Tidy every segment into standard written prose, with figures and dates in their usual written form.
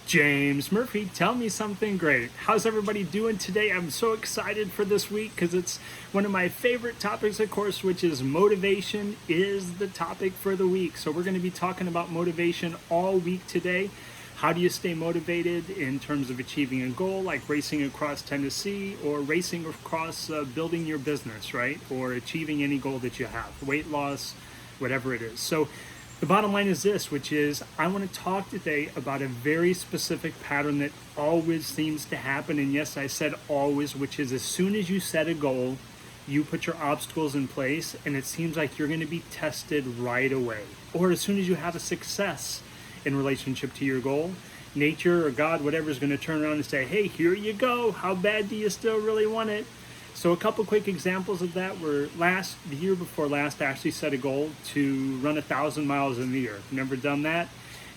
James Murphy, tell me something great. How's everybody doing today? I'm so excited for this week because it's one of my favorite topics, of course, which is motivation is the topic for the week. So we're going to be talking about motivation all week today. How do you stay motivated in terms of achieving a goal like racing across Tennessee or racing across building your business, right? Or achieving any goal that you have, weight loss, whatever it is. So the bottom line is this, which is I want to talk today about a very specific pattern that always seems to happen. And yes, I said always, which is as soon as you set a goal, you put your obstacles in place and it seems like you're going to be tested right away. Or as soon as you have a success in relationship to your goal, nature or God, whatever, is going to turn around and say, hey, here you go. How bad do you still really want it? So a couple quick examples of that were the year before last, I actually set a goal to run 1,000 miles in the year. Never done that.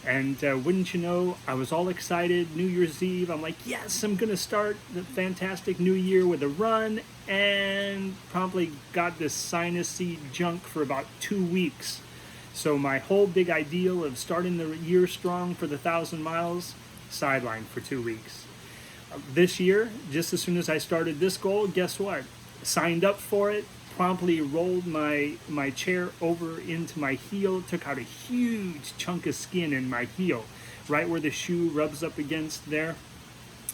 And wouldn't you know, I was all excited. New Year's Eve, I'm like, yes, I'm going to start the fantastic new year with a run. And probably got this sinusy junk for about 2 weeks. So my whole big ideal of starting the year strong for the 1,000 miles, sidelined for 2 weeks. This year, just as soon as I started this goal, guess what? Signed up for it, promptly rolled my chair over into my heel, took out a huge chunk of skin in my heel, right where the shoe rubs up against there,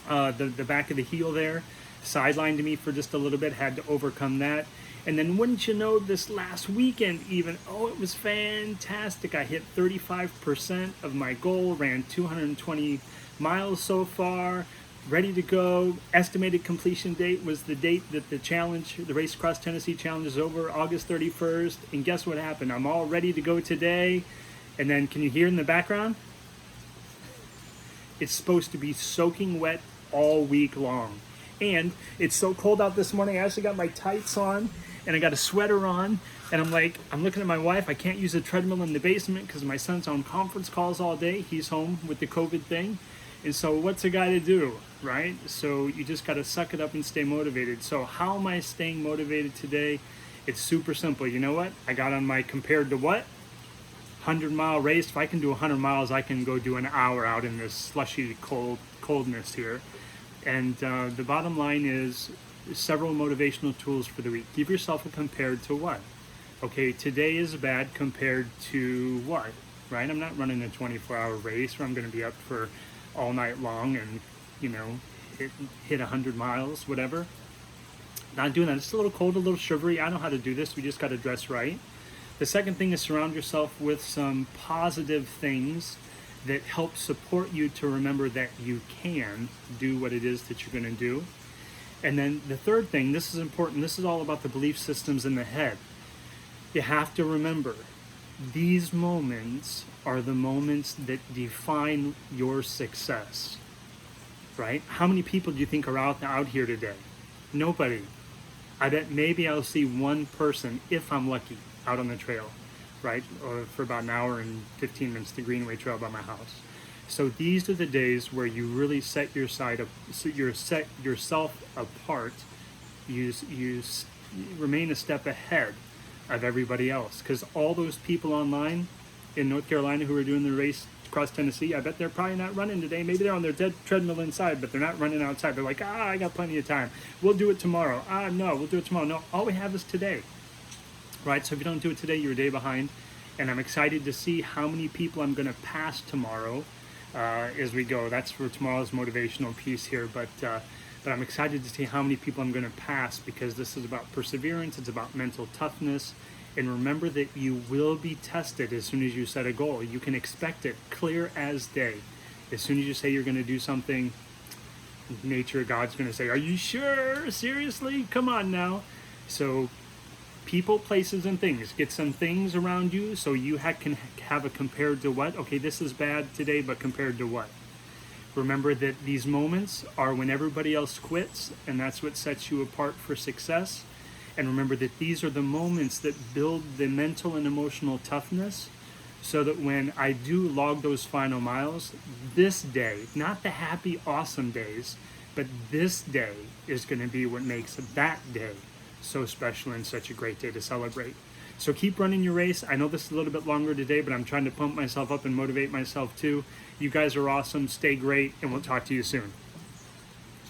the back of the heel there, sidelined me for just a little bit, had to overcome that. And then wouldn't you know, this last weekend even, it was fantastic. I hit 35% of my goal, ran 220 miles so far, ready to go. Estimated completion date was the date that the Race Across Tennessee Challenge is over, August 31st. And guess what happened? I'm all ready to go today. And then can you hear in the background? It's supposed to be soaking wet all week long. And it's so cold out this morning, I actually got my tights on and I got a sweater on. And I'm looking at my wife. I can't use a treadmill in the basement because my son's on conference calls all day. He's home with the COVID thing. And so what's a guy to do, right? So you just got to suck it up and stay motivated. So how am I staying motivated today? It's super simple. You know what? I got on my compared to what? 100-mile race. If I can do 100 miles, I can go do an hour out in this slushy coldness here. And the bottom line is several motivational tools for the week. Give yourself a compared to what? Okay, today is bad compared to what? Right? I'm not running a 24-hour race where I'm going to be up for all night long and hit 100 miles, whatever. Not doing that. It's a little cold, a little shivery. I know how to do this. We just got to dress right. The second thing is surround yourself with some positive things that help support you to remember that you can do what it is that you're going to do. And then the third thing, this is important. This is all about the belief systems in the head. You have to remember, these moments are the moments that define your success, right? How many people do you think are out here today? Nobody. I bet maybe I'll see one person, if I'm lucky, out on the trail, right? Or for about an hour and 15 minutes, the Greenway Trail by my house. So these are the days where you really set yourself apart. You remain a step ahead of everybody else, because all those people online in North Carolina who are doing the race across Tennessee, I bet they're probably not running today. Maybe they're on their treadmill inside, but they're not running outside. They're like, I got plenty of time. We'll do it tomorrow. No, we'll do it tomorrow. No, all we have is today, right? So if you don't do it today, you're a day behind. And I'm excited to see how many people I'm going to pass tomorrow as we go. That's for tomorrow's motivational piece here, but I'm excited to see how many people I'm going to pass, because this is about perseverance. It's about mental toughness. And remember that you will be tested as soon as you set a goal. You can expect it clear as day. As soon as you say you're going to do something, nature, God's going to say, are you sure? Seriously? Come on now. So people, places, and things. Get some things around you so you can have a compared to what? Okay, this is bad today, but compared to what? Remember that these moments are when everybody else quits, and that's what sets you apart for success. And remember that these are the moments that build the mental and emotional toughness, so that when I do log those final miles, this day, not the happy, awesome days, but this day is going to be what makes that day so special and such a great day to celebrate. So keep running your race. I know this is a little bit longer today, but I'm trying to pump myself up and motivate myself too. You guys are awesome. Stay great, and we'll talk to you soon.